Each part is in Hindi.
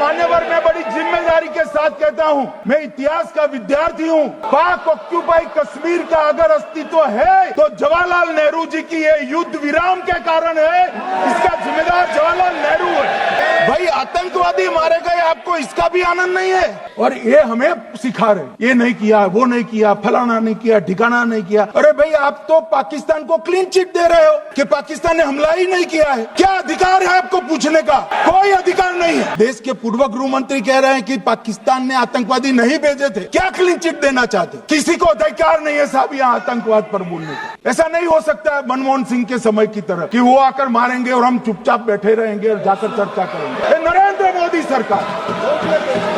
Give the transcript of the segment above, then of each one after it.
मान्यवर, मैं बड़ी जिम्मेदारी के साथ कहता हूं, मैं इतिहास का विद्यार्थी हूं। पाक ऑक्यूपाई कश्मीर का अगर अस्तित्व है तो जवाहरलाल नेहरू जी की ये युद्ध विराम के कारण है। इसका जिम्मेदार जवाहरलाल नेहरू है। भाई आतंकवादी मारे गए, आपको इसका भी आनंद नहीं है? और ये हमें सिखा रहे, ये नहीं किया, वो नहीं किया, फलाना नहीं किया, ठिकाना नहीं किया। अरे भाई, आप तो पाकिस्तान को क्लीन चिट दे रहे हो कि पाकिस्तान ने हमला ही नहीं किया है। क्या अधिकार है आपको पूछने का? कोई अधिकार नहीं है। देश के पूर्व गृह मंत्री कह रहे हैं कि पाकिस्तान ने आतंकवादी नहीं भेजे थे। क्या क्लीन चिट देना चाहते? किसी को अधिकार नहीं है साहब यहाँ आतंकवाद पर बोलने का। ऐसा नहीं हो सकता है मनमोहन सिंह के समय की तरह कि वो आकर मारेंगे और हम चुपचाप बैठे रहेंगे और जाकर चर्चा करेंगे। नरेंद्र मोदी सरकार,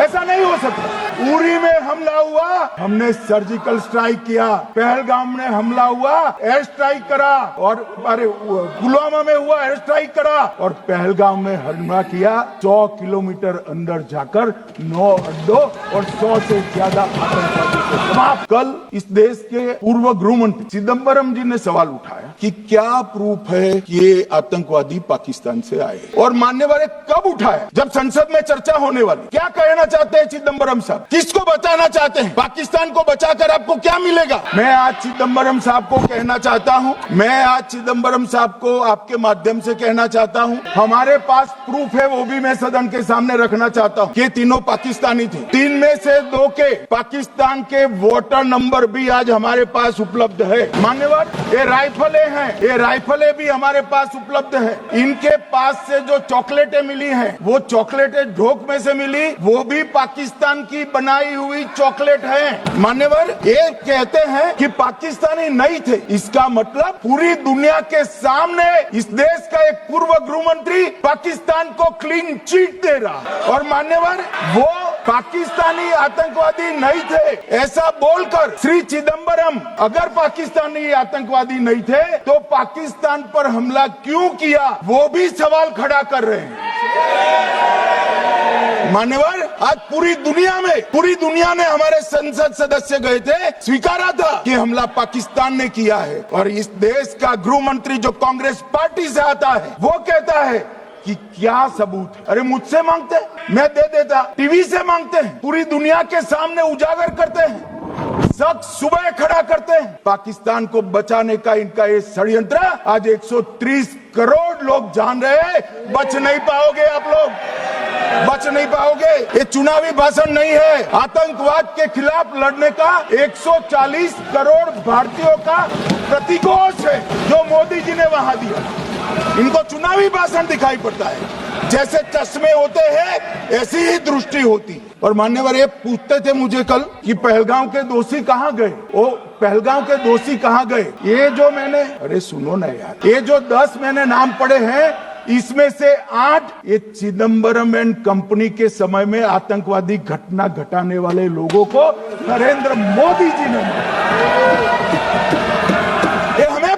ऐसा नहीं हो सकता। उरी में हमला हुआ, हमने सर्जिकल स्ट्राइक किया। पहलगाम में हमला हुआ, एयर स्ट्राइक करा। और अरे पुलवामा में हुआ, एयर स्ट्राइक करा। और पहलगाम में हमला किया 100 किलोमीटर अंदर जाकर 9 अड्डों और 100 से ज्यादा आतंकवादी को समाप्त। कल इस देश के पूर्व गृह मंत्री चिदम्बरम जी ने सवाल उठाया कि क्या प्रूफ है कि ये आतंकवादी पाकिस्तान से आए, और मान्यवर कब उठाया? जब संसद में चर्चा होने वाली। क्या कहना चाहते हैं चिदम्बरम साहब? किसको बचाना चाहते हैं? पाकिस्तान को बचाकर आपको क्या मिलेगा? मैं आज चिदम्बरम साहब को कहना चाहता हूं, मैं आज चिदम्बरम साहब को आपके माध्यम से कहना चाहता हूं, हमारे पास प्रूफ है, वो भी मैं सदन के सामने रखना चाहता हूं कि तीनों पाकिस्तानी थे। 3 में से 2 के पाकिस्तान के वोटर नंबर भी आज हमारे पास उपलब्ध है। मान्यवर, ये राइफलें हैं, ये राइफलें भी हमारे पास उपलब्ध है। इनके पास से जो चॉकलेटें मिली हैं, वो चॉकलेटें ढोक में से मिली, वो भी पाकिस्तान की बनाई हुई चॉकलेट है। मान्यवर, ये कहते हैं कि पाकिस्तानी नहीं थे। इसका मतलब पूरी दुनिया के सामने इस देश का एक पूर्व गृह मंत्री पाकिस्तान को क्लीन चिट दे रहा। और मान्यवर, वो पाकिस्तानी आतंकवादी नहीं थे ऐसा बोलकर श्री चिदम्बरम अगर पाकिस्तानी आतंकवादी नहीं थे तो पाकिस्तान पर हमला क्यों किया, वो भी सवाल खड़ा कर रहे हैं। मान्यवर, आज पूरी दुनिया ने हमारे संसद सदस्य गए थे, स्वीकारा था कि हमला पाकिस्तान ने किया है। और इस देश का गृह मंत्री जो कांग्रेस पार्टी से आता है, वो कहता है कि क्या सबूत है? अरे मुझसे मांगते, मैं दे देता। टीवी से मांगते हैं, पूरी दुनिया के सामने उजागर करते हैं, सब सुबह खड़ा करते हैं। पाकिस्तान को बचाने का इनका ये षड्यंत्र आज 130 करोड़ लोग जान रहे हैं। बच नहीं पाओगे आप लोग, बच नहीं पाओगे। ये चुनावी भाषण नहीं है, आतंकवाद के खिलाफ लड़ने का 140 करोड़ भारतीयों का प्रतिघोष है जो मोदी जी ने वहां दिया। इनको चुनावी भाषण दिखाई पड़ता है। जैसे चश्मे होते हैं ऐसी ही दृष्टि होती। और मान्यवर, ये पूछते थे मुझे कल कि पहलगाम के दोषी कहाँ गए? वो पहलगाम के दोषी कहाँ गए? ये जो मैंने, अरे सुनो ना यार, ये जो 10 मैंने नाम पढ़े हैं, इसमें से 8 ये चिदम्बरम एंड कंपनी के समय में आतंकवादी घटना घटाने वाले लोगों को नरेंद्र मोदी जी ने ये हमें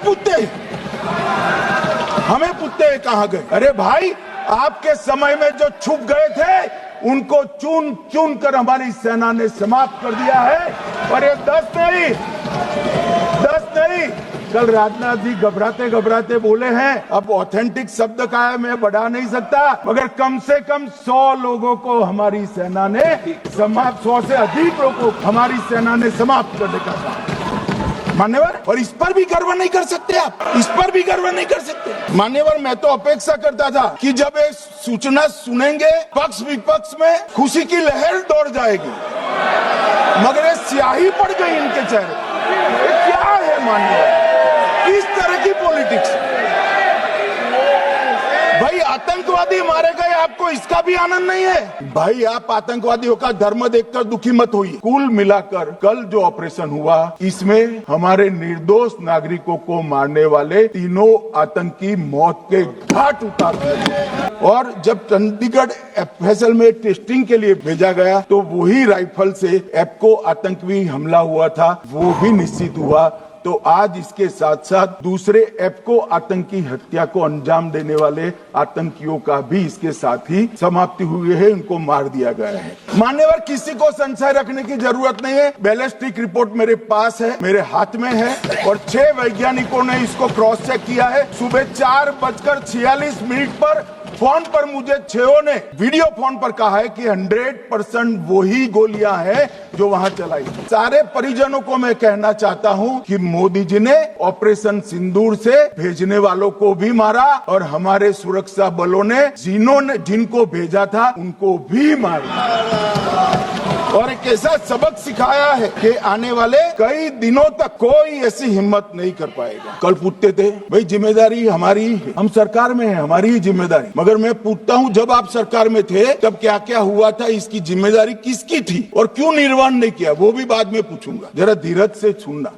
पूछते कहाँ गए? अरे भाई, आपके समय में जो छुप गए थे उनको चुन चुन कर हमारी सेना ने समाप्त कर दिया है। और ये 10 नहीं, कल राजनाथ जी घबराते घबराते बोले हैं, अब ऑथेंटिक शब्द का है, मैं बढ़ा नहीं सकता, मगर कम से कम 100 लोगों को हमारी सेना ने समाप्त, 100 से अधिक लोगों को हमारी सेना ने समाप्त करने का काम। मान्यवर, और इस पर भी गर्व नहीं कर सकते आप? इस पर भी गर्व नहीं कर सकते? मान्यवर, मैं तो अपेक्षा करता था कि जब ये सूचना सुनेंगे पक्ष विपक्ष में खुशी की लहर दौड़ जाएगी, मगर ये स्याही पड़ गई इनके चेहरे। ये क्या है मान्यवर? किस तरह की पॉलिटिक्स? भाई आतंकवादी मारे गए, आपको इसका भी आनंद नहीं है? भाई आप आतंकवादियों का धर्म देखकर दुखी मत होइए। कुल मिलाकर कल जो ऑपरेशन हुआ, इसमें हमारे निर्दोष नागरिकों को मारने वाले तीनों आतंकी मौत के घाट उतार दिए। और जब चंडीगढ़ एफएसएल में टेस्टिंग के लिए भेजा गया तो वही राइफल से एप्को आतंकी हमला हुआ था, वो भी निश्चित हुआ। तो आज इसके साथ साथ दूसरे एप्को आतंकी हत्या को अंजाम देने वाले आतंकियों का भी इसके साथ ही समाप्ति हुई है, इनको मार दिया गया है। मान्यवर, किसी को संशय रखने की जरूरत नहीं है। बैलिस्टिक रिपोर्ट मेरे पास है, मेरे हाथ में है, और 6 वैज्ञानिकों ने इसको क्रॉस चेक किया है। सुबह 4:46 पर फोन पर मुझे छेओ ने वीडियो फोन पर कहा है कि 100% वही गोलियां हैं जो वहां चलाई। सारे परिजनों को मैं कहना चाहता हूं कि मोदी जी ने ऑपरेशन सिंदूर से भेजने वालों को भी मारा और हमारे सुरक्षा बलों ने जिनको भेजा था उनको भी मारा और एक ऐसा सबक सिखाया है कि आने वाले कई दिनों तक कोई ऐसी हिम्मत नहीं कर पाएगा। कल पूछते थे भाई जिम्मेदारी हमारी है, हम सरकार में है, हमारी ही जिम्मेदारी। मगर मैं पूछता हूं जब आप सरकार में थे तब क्या क्या हुआ था, इसकी जिम्मेदारी किसकी थी और क्यों निर्वहन नहीं किया, वो भी बाद में पूछूंगा। जरा धीरज से सुनना।